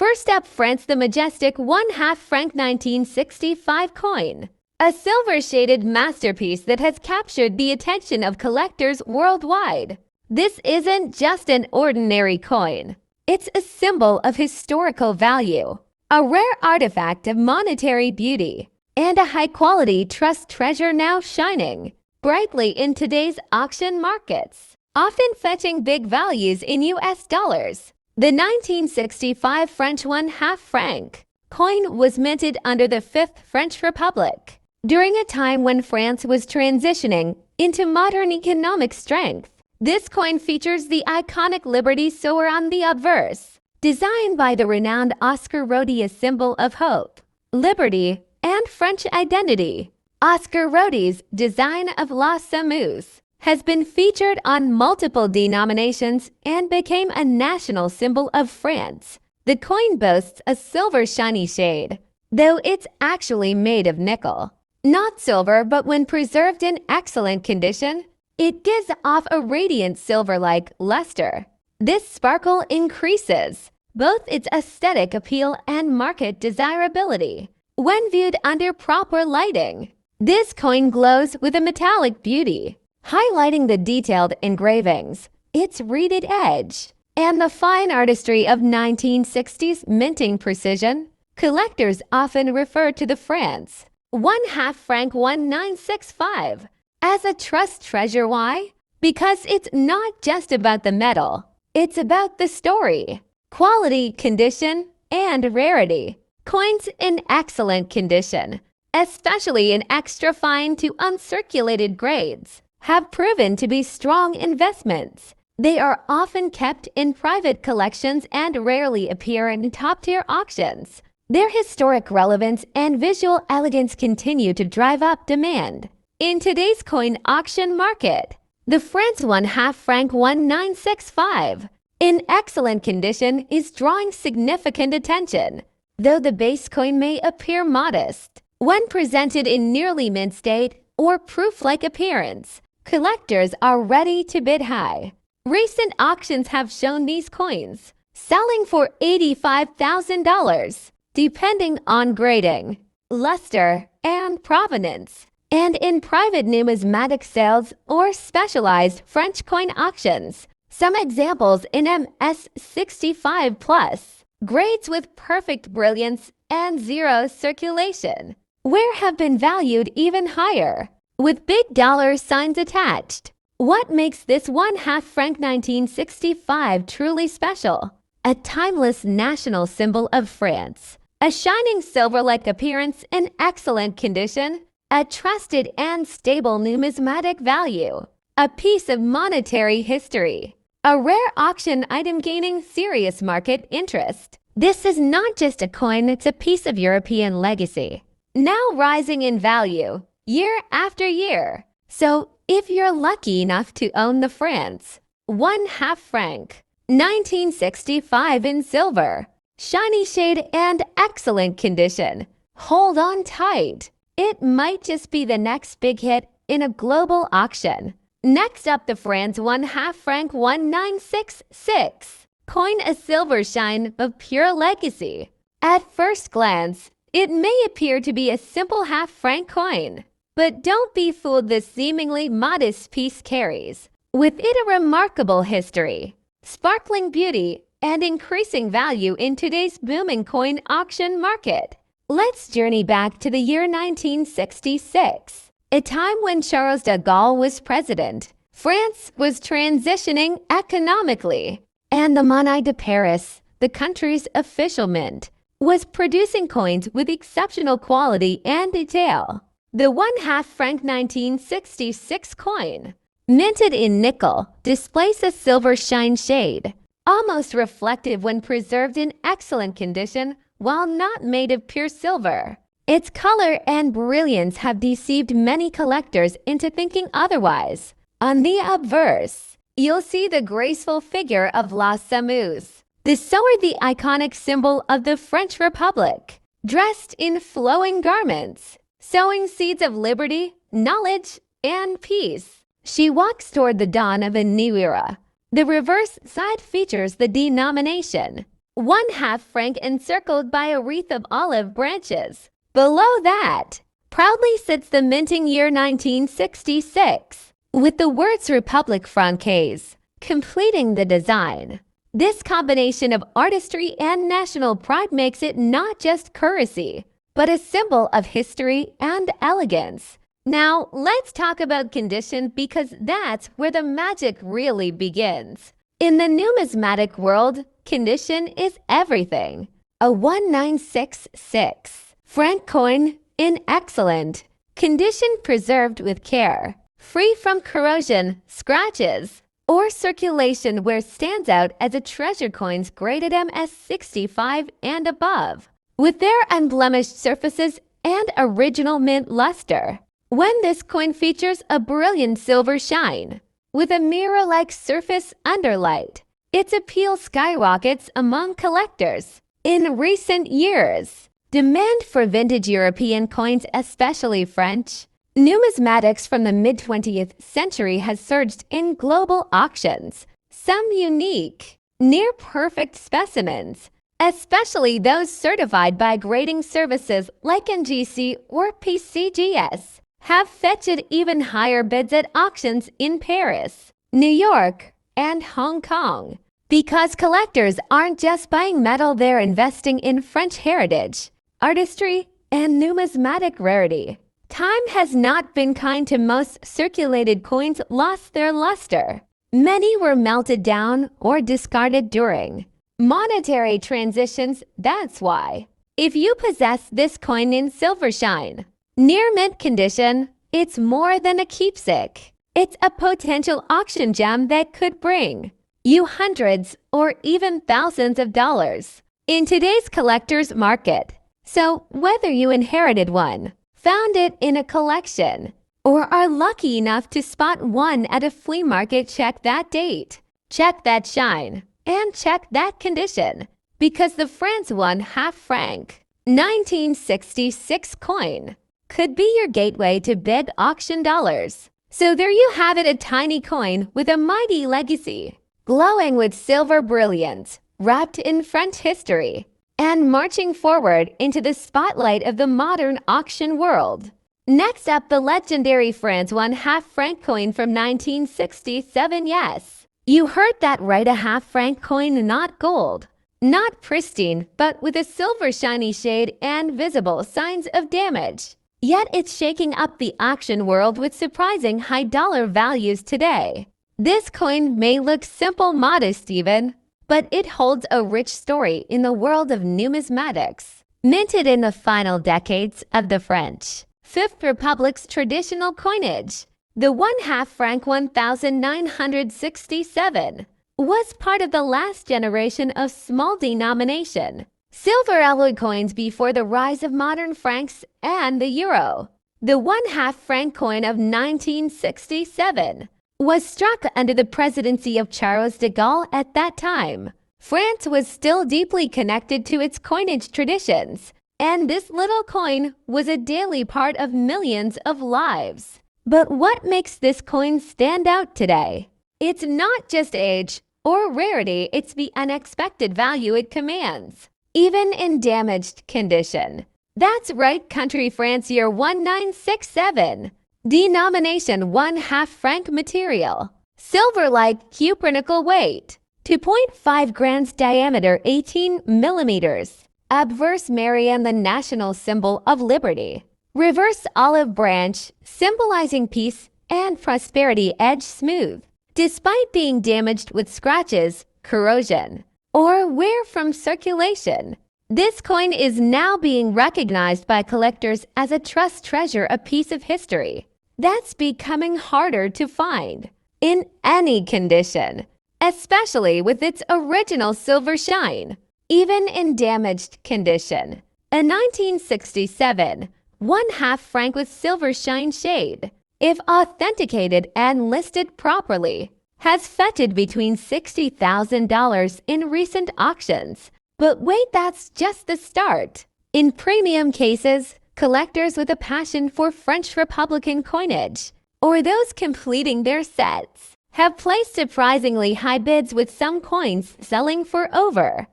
First up, France, the majestic 1/2 franc 1965 coin. A silver-shaded masterpiece that has captured the attention of collectors worldwide. This isn't just an ordinary coin. It's a symbol of historical value, a rare artifact of monetary beauty, and a high-quality trust treasure now shining brightly in today's auction markets, often fetching big values in US dollars. The 1965 French 1/2 franc coin was minted under the Fifth French Republic, during a time when France was transitioning into modern economic strength. This coin features the iconic Liberty sower on the obverse, designed by the renowned Oscar Rodi, a symbol of hope, liberty, and French identity. Oscar Rodi's design of La Sameuse has been featured on multiple denominations and became a national symbol of France. The coin boasts a silver shiny shade, though it's actually made of nickel. Not silver, but when preserved in excellent condition, it gives off a radiant silver-like luster. This sparkle increases both its aesthetic appeal and market desirability when viewed under proper lighting. This coin glows with a metallic beauty, highlighting the detailed engravings, its reeded edge, and the fine artistry of 1960s minting precision. Collectors often refer to the France 1/2 franc 1965 as a trust treasure. Why? Because it's not just about the metal. It's about the story, quality, condition, and rarity. Coins in excellent condition, especially in extra fine to uncirculated grades, have proven to be strong investments. They are often kept in private collections and rarely appear in top-tier auctions. Their historic relevance and visual elegance continue to drive up demand. In today's coin auction market, the France 1/2 franc 1965, in excellent condition, is drawing significant attention. Though the base coin may appear modest, when presented in nearly mint state or proof-like appearance, collectors are ready to bid high. Recent auctions have shown these coins selling for $85,000. Depending on grading, luster, and provenance, and in private numismatic sales or specialized French coin auctions. Some examples in MS65 plus, grades with perfect brilliance and zero circulation, where have been valued even higher, with big dollar signs attached. What makes this 1/2 franc 1965 truly special? A timeless national symbol of France. A shining silver-like appearance in excellent condition, a trusted and stable numismatic value, a piece of monetary history, a rare auction item gaining serious market interest. This is not just a coin, it's a piece of European legacy, now rising in value year after year. So if you're lucky enough to own the France 1/2 franc 1965 in silver, shiny shade and excellent condition, hold on tight. It might just be the next big hit in a global auction. Next up, the France 1/2 franc 1966 coin, a silver shine of pure legacy. At first glance, it may appear to be a simple half-franc coin, but don't be fooled. This seemingly modest piece carries with it a remarkable history, sparkling beauty, and increasing value in today's booming coin auction market. Let's journey back to the year 1966, a time when Charles de Gaulle was president. France was transitioning economically, and the Monnaie de Paris, the country's official mint, was producing coins with exceptional quality and detail. The 1/2 franc 1966 coin, minted in nickel, displays a silver shine shade, almost reflective when preserved in excellent condition while not made of pure silver. Its color and brilliance have deceived many collectors into thinking otherwise. On the obverse, you'll see the graceful figure of La Sameuse, the sower, the iconic symbol of the French Republic, dressed in flowing garments, sowing seeds of liberty, knowledge, and peace. She walks toward the dawn of a new era. The reverse side features the denomination 1/2 franc encircled by a wreath of olive branches. Below that, proudly sits the minting year 1966, with the words Republique Francaise completing the design. This combination of artistry and national pride makes it not just currency, but a symbol of history and elegance. Now, let's talk about condition because that's where the magic really begins. In the numismatic world, condition is everything. A 1966 franc coin in excellent condition, preserved with care, free from corrosion, scratches, or circulation, where stands out as a treasure coins graded MS65 and above, with their unblemished surfaces and original mint luster. When this coin features a brilliant silver shine, with a mirror-like surface underlight, its appeal skyrockets among collectors. In recent years, demand for vintage European coins, especially French numismatics from the mid-20th century, has surged in global auctions. Some unique, near-perfect specimens, especially those certified by grading services like NGC or PCGS, have fetched even higher bids at auctions in Paris, New York, and Hong Kong. Because collectors aren't just buying metal, they're investing in French heritage, artistry, and numismatic rarity. Time has not been kind to most circulated coins, lost their luster. Many were melted down or discarded during monetary transitions. That's why, if you possess this coin in silver shine, near mint condition, it's more than a keepsake. It's a potential auction gem that could bring you hundreds or even thousands of dollars in today's collector's market. So whether you inherited one, found it in a collection, or are lucky enough to spot one at a flea market, check that date, check that shine, and check that condition, because the France 1/2 franc 1966 coin could be your gateway to big auction dollars. So there you have it, a tiny coin with a mighty legacy, glowing with silver brilliance, wrapped in French history, and marching forward into the spotlight of the modern auction world. Next up, the legendary France 1/2 franc coin from 1967. Yes, you heard that right, a 1/2 franc coin, not gold, not pristine, but with a silver shiny shade and visible signs of damage. Yet it's shaking up the auction world with surprising high dollar values today. This coin may look simple, modest even, but it holds a rich story in the world of numismatics. Minted in the final decades of the French Fifth Republic's traditional coinage, the 1/2 franc 1967 was part of the last generation of small denomination silver alloy coins before the rise of modern francs and the euro. The 1/2 franc coin of 1967 was struck under the presidency of Charles de Gaulle. At that time, France was still deeply connected to its coinage traditions, and this little coin was a daily part of millions of lives. But what makes this coin stand out today? It's not just age or rarity, it's the unexpected value it commands, even in damaged condition. That's right, country France, year 1967. Denomination 1/2 franc material. Silver-like cupronickel weight. 2.5 grams diameter, 18 millimeters. Obverse Marianne, the national symbol of liberty. Reverse olive branch, symbolizing peace and prosperity, edge smooth. Despite being damaged with scratches, corrosion, or wear from circulation, this coin is now being recognized by collectors as a trust treasure, a piece of history that's becoming harder to find in any condition, especially with its original silver shine. Even in damaged condition, a 1967 1/2 franc with silver shine shade, if authenticated and listed properly, has fetched between $60,000 in recent auctions. But wait, that's just the start. In premium cases, collectors with a passion for French Republican coinage, or those completing their sets, have placed surprisingly high bids, with some coins selling for over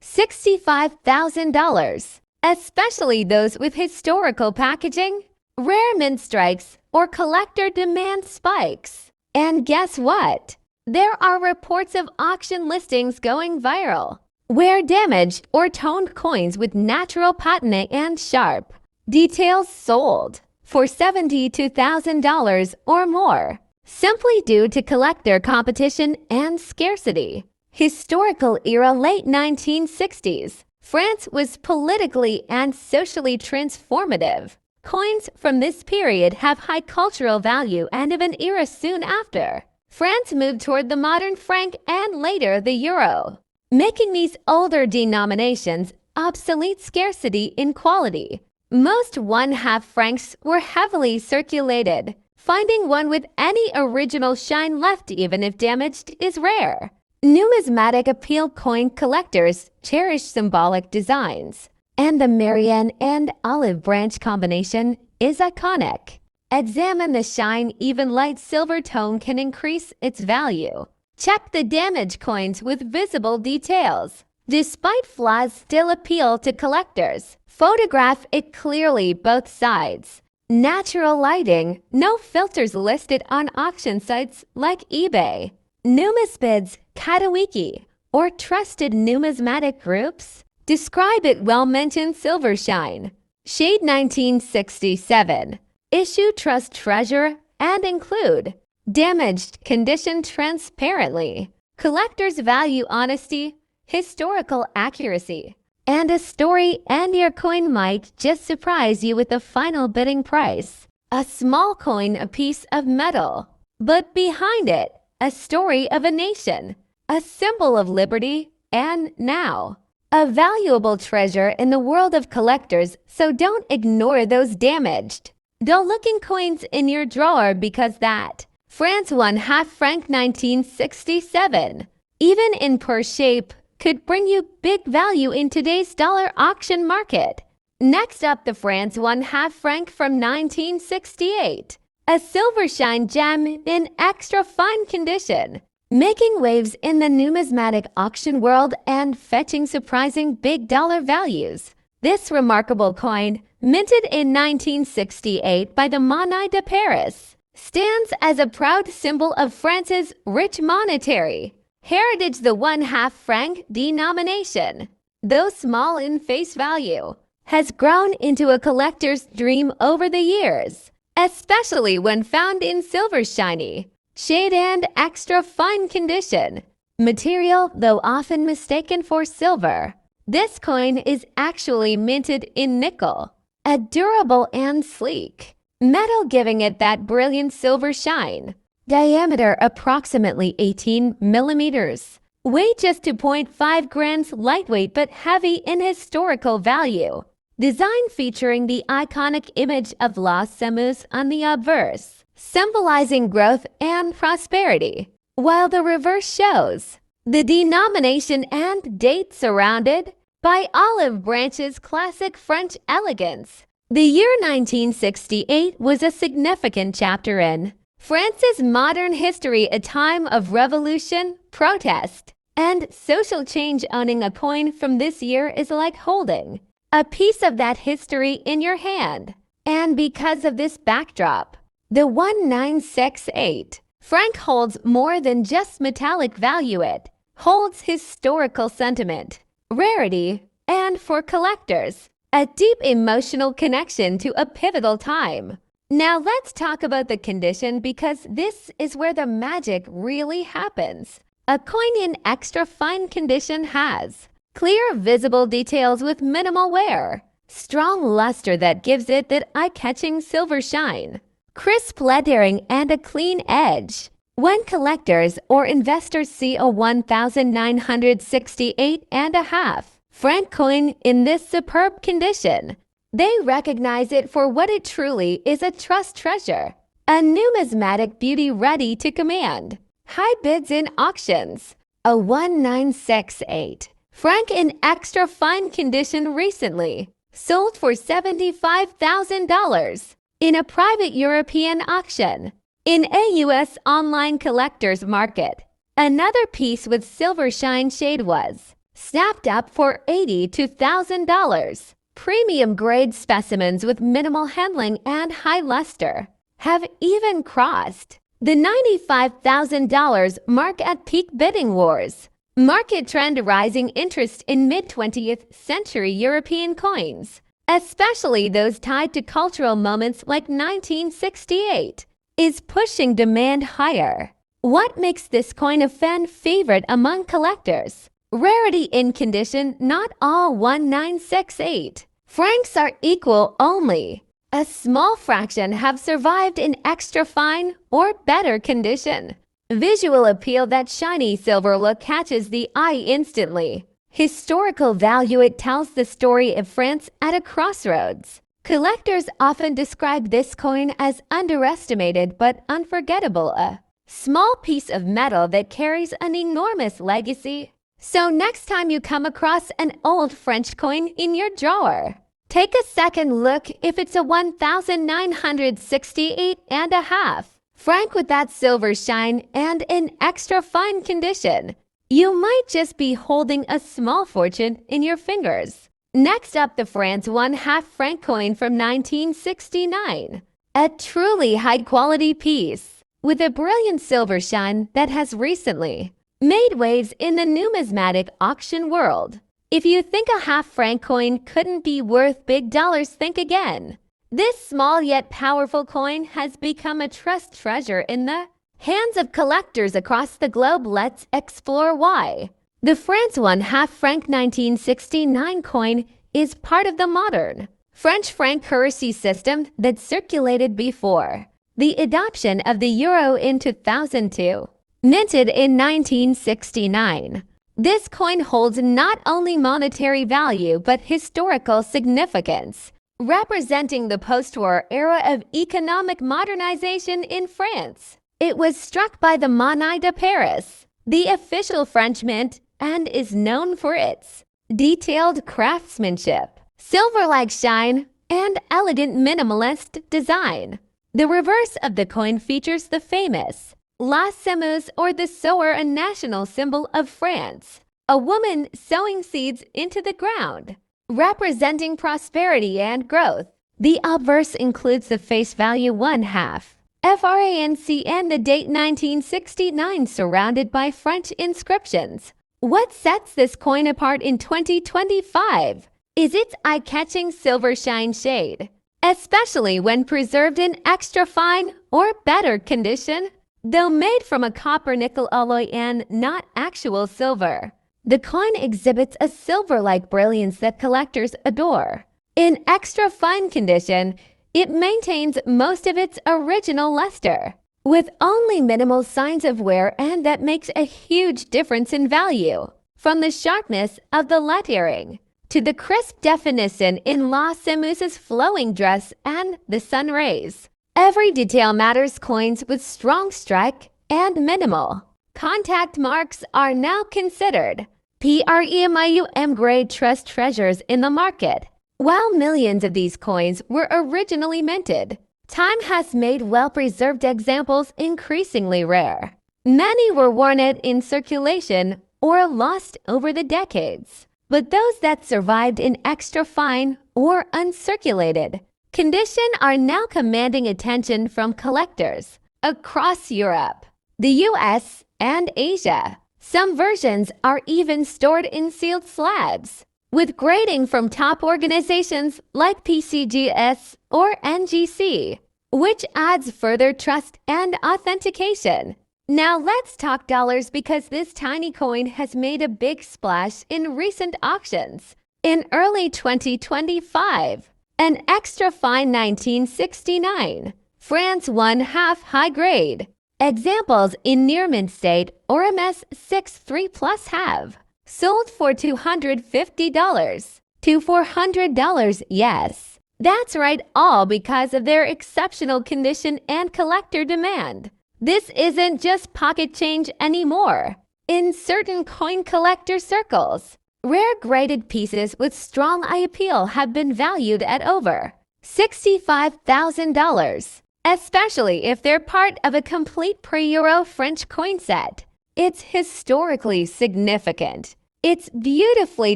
$65,000, especially those with historical packaging, rare mint strikes, or collector demand spikes. And guess what? There are reports of auction listings going viral, where damaged or toned coins with natural patina and sharp details sold for $72,000 or more, simply due to collector competition and scarcity. Historical era late 1960s. France was politically and socially transformative. Coins from this period have high cultural value and of an era soon after. France moved toward the modern franc and later the euro, making these older denominations obsolete scarcity in quality. Most one-half francs were heavily circulated. Finding one with any original shine left even if damaged is rare. Numismatic appeal coin collectors cherish symbolic designs, and the Marianne and olive branch combination is iconic. Examine the shine, even light silver tone can increase its value. Check the damaged coins with visible details. Despite flaws still appeal to collectors. Photograph it clearly both sides. Natural lighting, no filters listed on auction sites like eBay. Numisbids, Katawiki, or trusted numismatic groups? Describe it well-mentioned silver shine. Shade 1967. Issue trust treasure and include damaged condition transparently. Collectors value honesty, historical accuracy, and a story, and your coin might just surprise you with the final bidding price. A small coin, a piece of metal, but behind it, a story of a nation, a symbol of liberty, and now, a valuable treasure in the world of collectors, so don't ignore those damaged, dull-looking coins in your drawer because that. France one-half franc 1967, even in poor shape, could bring you big value in today's dollar auction market. Next up, the France one-half franc from 1968. A silver shine gem in extra fine condition, making waves in the numismatic auction world and fetching surprising big dollar values. This remarkable coin, minted in 1968 by the Monnaie de Paris, stands as a proud symbol of France's rich monetary heritage. The one-half franc denomination, though small in face value, has grown into a collector's dream over the years, especially when found in silver shiny, shade and extra fine condition. Material, though often mistaken for silver, this coin is actually minted in nickel, a durable and sleek metal giving it that brilliant silver shine. Diameter approximately 18 millimeters. Weight just 2.5 grams, lightweight but heavy in historical value. Design featuring the iconic image of Los Semus on the obverse, symbolizing growth and prosperity, while the reverse shows the denomination and date surrounded by olive branches. Classic French elegance. The year 1968 was a significant chapter in France's modern history, a time of revolution, protest, and social change. Owning a coin from this year is like holding a piece of that history in your hand. And because of this backdrop, the 1968 franc holds more than just metallic value. It holds historical sentiment, rarity, and for collectors, a deep emotional connection to a pivotal time. Now let's talk about the condition, because this is where the magic really happens. A coin in extra fine condition has clear, visible details with minimal wear, strong luster that gives it that eye-catching silver shine, crisp lettering, and a clean edge. When collectors or investors see a 1968.5 franc coin in this superb condition, they recognize it for what it truly is: a trust treasure, a numismatic beauty ready to command high bids in auctions. A 1968 franc in extra fine condition recently sold for $75,000 in a private European auction. In a U.S. online collector's market, another piece with silver shine shade was snapped up for $80 to $1,000. Premium grade specimens with minimal handling and high luster have even crossed the $95,000 mark at peak bidding wars. Market trend: rising interest in mid-20th century European coins, especially those tied to cultural moments like 1968, is pushing demand higher. What makes this coin a fan favorite among collectors? Rarity in condition: not all 1968 francs are equal. Only a small fraction have survived in extra fine or better condition. Visual appeal: that shiny silver look catches the eye instantly. Historical value: it tells the story of France at a crossroads. Collectors often describe this coin as underestimated but unforgettable, a small piece of metal that carries an enormous legacy. So next time you come across an old French coin in your drawer, take a second look if it's a 1968.5 franc with that silver shine and in extra fine condition. You might just be holding a small fortune in your fingers. Next up, the France 1/2 franc coin from 1969. A truly high-quality piece with a brilliant silver shine that has recently made waves in the numismatic auction world. If you think a half-franc coin couldn't be worth big dollars, think again. This small yet powerful coin has become a trust treasure in the hands of collectors across the globe. Let's explore why. The France 1/2 franc 1969 coin is part of the modern French franc currency system that circulated before the adoption of the euro in 2002. Minted in 1969, this coin holds not only monetary value but historical significance, representing the post-war era of economic modernization in France. It was struck by the Monnaie de Paris, the official French mint, and is known for its detailed craftsmanship, silver-like shine, and elegant minimalist design. The reverse of the coin features the famous La Semeuse, or the sower, a national symbol of France, a woman sowing seeds into the ground, representing prosperity and growth. The obverse includes the face value 1/2 franc and the date 1969 surrounded by French inscriptions. What sets this coin apart in 2025 is its eye-catching silver shine shade, especially when preserved in extra fine or better condition. Though made from a copper-nickel alloy and not actual silver, the coin exhibits a silver-like brilliance that collectors adore. In extra fine condition, it maintains most of its original luster, with only minimal signs of wear, and that makes a huge difference in value. From the sharpness of the lettering to the crisp definition in La Semeuse's flowing dress and the sun rays, every detail matters. Coins with strong strike and minimal contact marks are now considered premium grade trust treasures in the market. While millions of these coins were originally minted, time has made well-preserved examples increasingly rare. Many were worn out in circulation or lost over the decades, but those that survived in extra fine or uncirculated condition are now commanding attention from collectors across Europe, the US, and Asia. Some versions are even stored in sealed slabs, with grading from top organizations like PCGS or NGC, which adds further trust and authentication. Now let's talk dollars, because this tiny coin has made a big splash in recent auctions. In early 2025, an extra fine 1969 France 1/2 high grade examples in near mint state or MS63+ have sold for $250 to $400. Yes, that's right, all because of their exceptional condition and collector demand. This isn't just pocket change anymore. In certain coin collector circles, rare graded pieces with strong eye appeal have been valued at over $65,000, especially if they're part of a complete pre-Euro French coin set. It's historically significant It's beautifully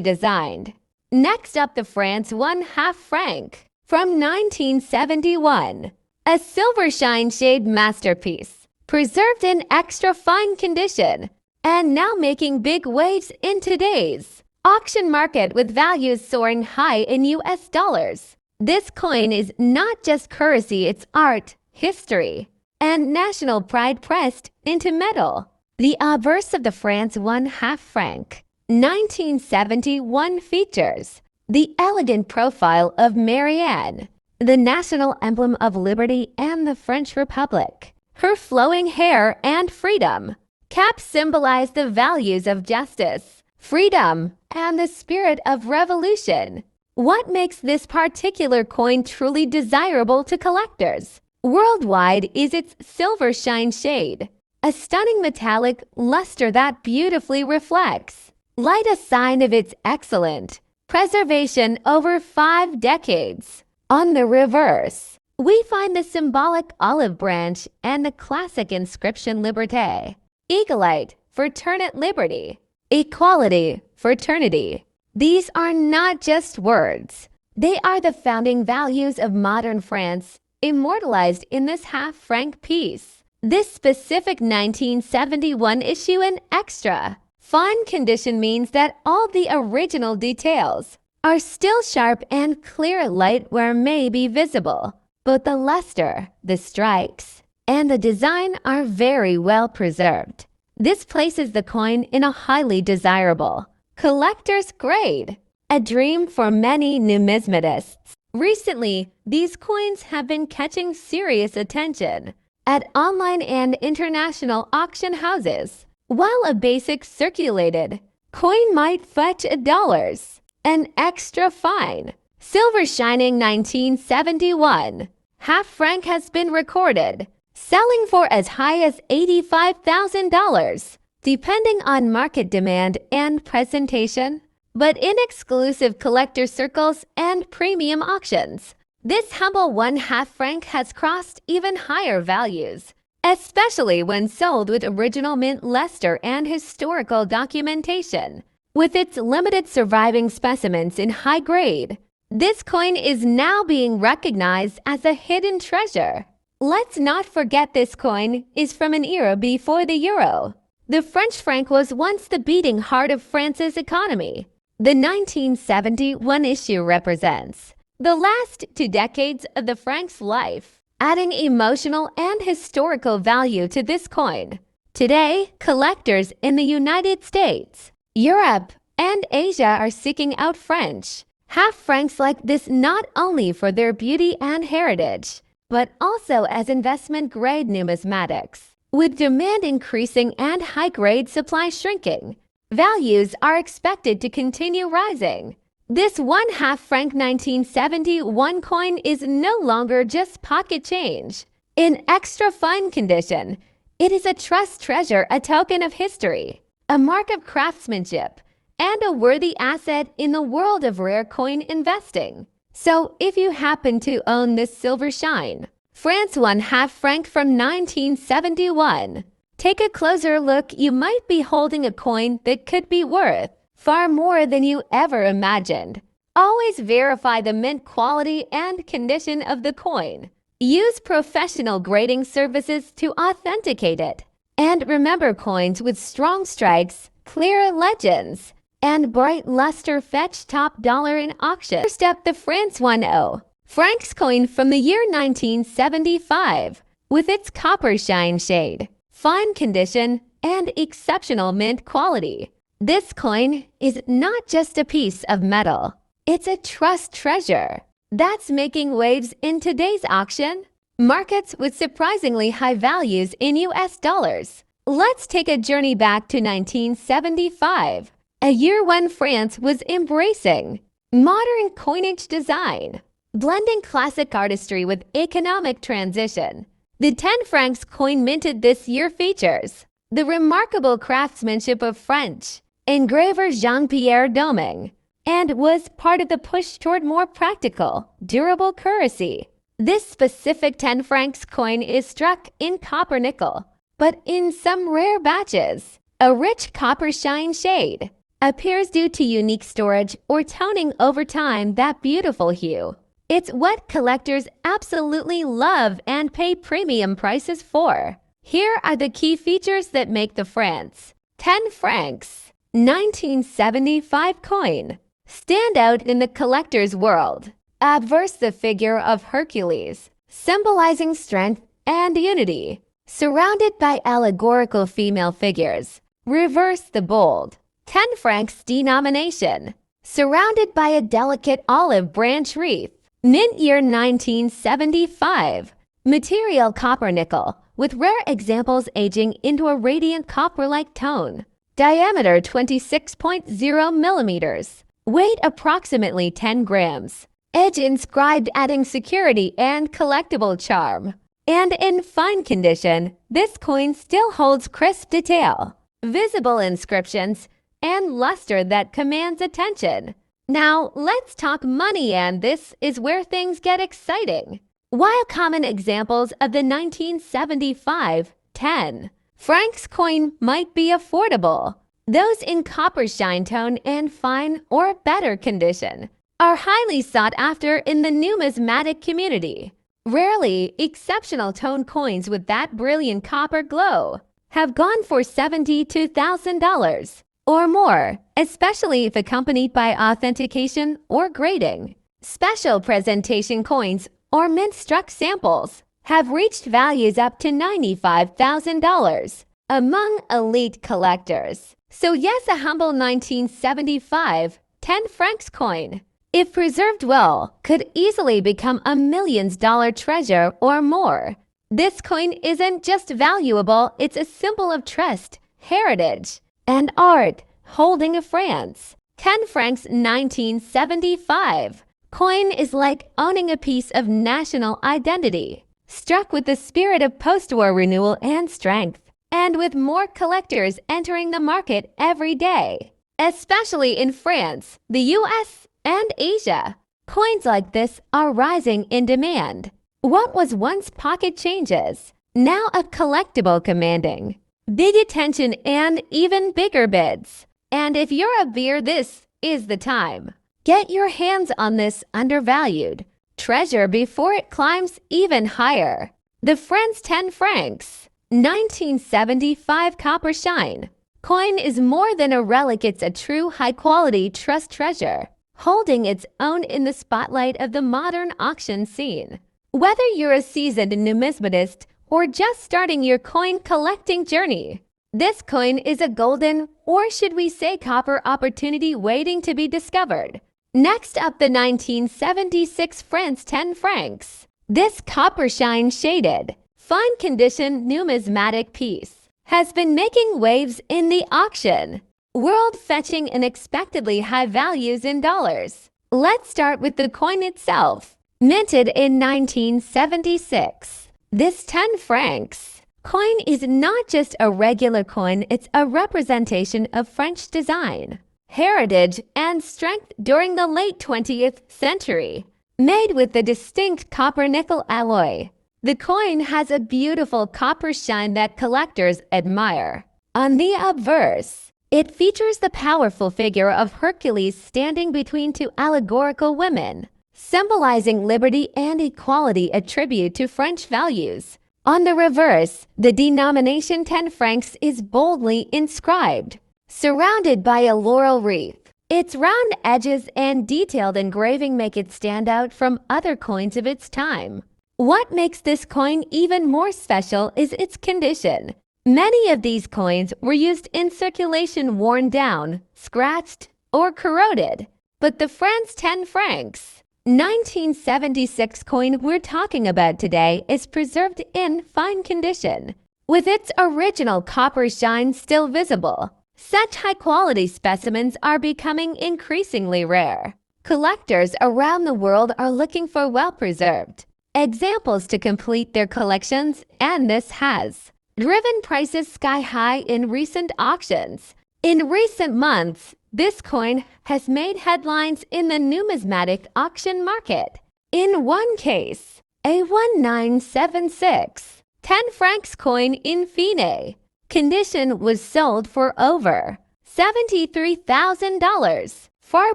designed. Next up, the France 1/2 franc from 1971. A silver shine shade masterpiece, preserved in extra fine condition, and now making big waves in today's auction market with values soaring high in US dollars. This coin is not just currency, it's art, history, and national pride pressed into metal. The obverse of the France 1/2 franc 1971 features the elegant profile of Marianne, the national emblem of liberty and the French Republic. Her flowing hair and freedom caps symbolize the values of justice, freedom, and the spirit of revolution. What makes this particular coin truly desirable to collectors worldwide is its silver shine shade, a stunning metallic luster that beautifully reflects light, a sign of its excellent preservation over 5 decades. On the reverse, we find the symbolic olive branch and the classic inscription Liberté, Egalite, Fraternite Liberty, Equality, Fraternity. These are not just words. They are the founding values of modern France, immortalized in this half-franc piece. This specific 1971 issue in extra fine condition means that all the original details are still sharp and clear. Light where may be visible, but the luster, the strikes, and the design are very well preserved. This places the coin in a highly desirable collector's grade, a dream for many numismatists. Recently, these coins have been catching serious attention at online and international auction houses. While a basic circulated coin might fetch $1, an extra fine silver shining 1971 half franc has been recorded selling for as high as $85,000, depending on market demand and presentation. But in exclusive collector circles and premium auctions, this humble 1/2 franc has crossed even higher values, especially when sold with original mint luster and historical documentation. With its limited surviving specimens in high grade, this coin is now being recognized as a hidden treasure. Let's not forget this coin is from an era before the euro. The French franc was once the beating heart of France's economy. The 1971 issue represents the last 2 decades of the franc's life, adding emotional and historical value to this coin. Today, collectors in the United States, Europe, and Asia are seeking out French half francs like this not only for their beauty and heritage, but also as investment-grade numismatics. With demand increasing and high-grade supply shrinking, values are expected to continue rising. This 1/2 franc 1971 coin is no longer just pocket change. In extra fine condition, it is a trust treasure, a token of history, a mark of craftsmanship, and a worthy asset in the world of rare coin investing. So if you happen to own this silver shine France 1/2 franc from 1971, take a closer look. You might be holding a coin that could be worth far more than you ever imagined. Always verify the mint quality and condition of the coin. Use professional grading services to authenticate it. And remember, coins with strong strikes, clear legends, and bright luster fetch top dollar in auction. First up, the France 1/0 francs coin from the year 1975, with its copper shine shade, fine condition, and exceptional mint quality. This coin is not just a piece of metal, it's a trust treasure that's making waves in today's auction markets with surprisingly high values in US dollars. Let's take a journey back to 1975, a year when France was embracing modern coinage design, blending classic artistry with economic transition. The 10 francs coin minted this year features the remarkable craftsmanship of French engraver Jean-Pierre Domingue and was part of the push toward more practical, durable currency. This specific 10 francs coin is struck in copper nickel, but in some rare batches, a rich copper shine shade, appears due to unique storage or toning over time. That beautiful hue. It's what collectors absolutely love and pay premium prices for. Here are the key features that make the francs 10 francs 1975 coin stand out in the collector's world. Obverse the figure of Hercules, symbolizing strength and unity, surrounded by allegorical female figures. Reverse the bold 10 francs denomination, surrounded by a delicate olive branch wreath. Mint year 1975. Material copper nickel, with rare examples aging into a radiant copper-like tone. Diameter 26.0 millimeters. Weight approximately 10 grams. Edge inscribed, adding security and collectible charm. And in fine condition, this coin still holds crisp detail, visible inscriptions, and luster that commands attention. Now, let's talk money, and this is where things get exciting. While common examples of the 1975 10 francs coin might be affordable, those in copper shine tone and fine or better condition are highly sought after in the numismatic community. Rarely, exceptional tone coins with that brilliant copper glow have gone for $70 to $1,000 or more, especially if accompanied by authentication or grading. Special presentation coins or mint-struck samples have reached values up to $95,000 among elite collectors. So yes, a humble 1975 10 francs coin, if preserved well, could easily become a millions-dollar treasure or more. This coin isn't just valuable, it's a symbol of trust, heritage, and art. Holding a France 10 francs 1975 coin is like owning a piece of national identity, struck with the spirit of post-war renewal and strength, and with more collectors entering the market every day, especially in France, the US, and Asia. Coins like this are rising in demand. What was once pocket changes, now a collectible commanding big attention and even bigger bids. And if you're a beer, this is the time. Get your hands on this undervalued treasure before it climbs even higher. The France 10 francs 1975 copper shine coin is more than a relic, it's a true high-quality trust treasure, holding its own in the spotlight of the modern auction scene. Whether you're a seasoned numismatist or just starting your coin collecting journey, this coin is a golden, or should we say copper, opportunity waiting to be discovered. Next up, the 1976 France 10 francs. This copper shine shaded, fine condition numismatic piece has been making waves in the auction world, fetching unexpectedly high values in dollars. Let's start with the coin itself. Minted in 1976, this 10 francs coin is not just a regular coin, it's a representation of French design, heritage, and strength during the late 20th century. Made with the distinct copper-nickel alloy, the coin has a beautiful copper shine that collectors admire. On the obverse, it features the powerful figure of Hercules standing between two allegorical women, symbolizing liberty and equality, a tribute to French values. On the reverse, the denomination 10 francs is boldly inscribed, surrounded by a laurel wreath. Its round edges and detailed engraving make it stand out from other coins of its time. What makes this coin even more special is its condition. Many of these coins were used in circulation, worn down, scratched, or corroded. But the France 10 francs 1976 coin we're talking about today is preserved in fine condition, with its original copper shine still visible. Such high-quality specimens are becoming increasingly rare. Collectors around the world are looking for well-preserved examples to complete their collections, and this has driven prices sky-high in recent auctions. In recent months, this coin has made headlines in the numismatic auction market. In one case, a 1976 10 francs coin in fine condition was sold for over $73,000, far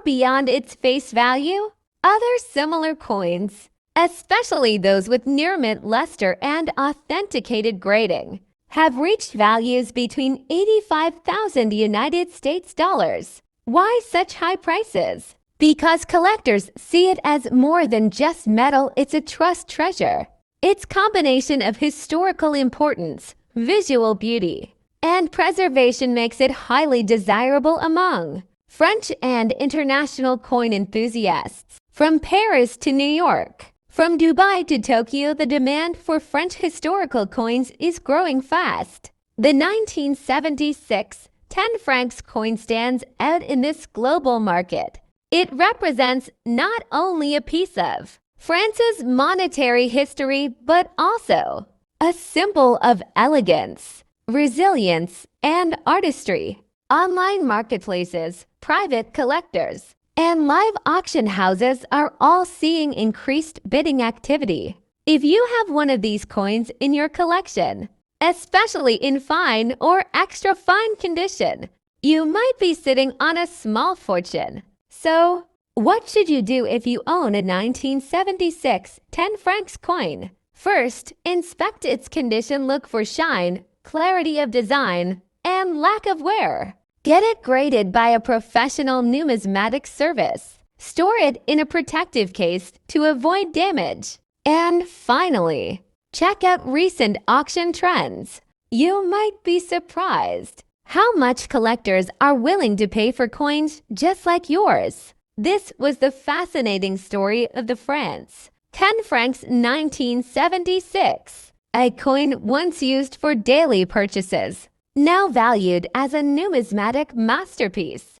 beyond its face value. Other similar coins, especially those with near-mint luster and authenticated grading, have reached values between 85,000 United States dollars. Why such high prices? Because collectors see it as more than just metal, it's a trust treasure. Its combination of historical importance, visual beauty, and preservation makes it highly desirable among French and international coin enthusiasts. From Paris to New York, from Dubai to Tokyo, the demand for French historical coins is growing fast. The 1976 10 francs coin stands out in this global market. It represents not only a piece of France's monetary history, but also a symbol of elegance, resilience, and artistry. Online marketplaces, private collectors, and live auction houses are all seeing increased bidding activity. If you have one of these coins in your collection, especially in fine or extra fine condition, you might be sitting on a small fortune. So, what should you do if you own a 1976 10 francs coin? First, inspect its condition. Look for shine, clarity of design, and lack of wear. Get it graded by a professional numismatic service. Store it in a protective case to avoid damage. And finally, check out recent auction trends. You might be surprised how much collectors are willing to pay for coins just like yours. This was the fascinating story of the France 10 francs 1976, a coin once used for daily purchases, now valued as a numismatic masterpiece.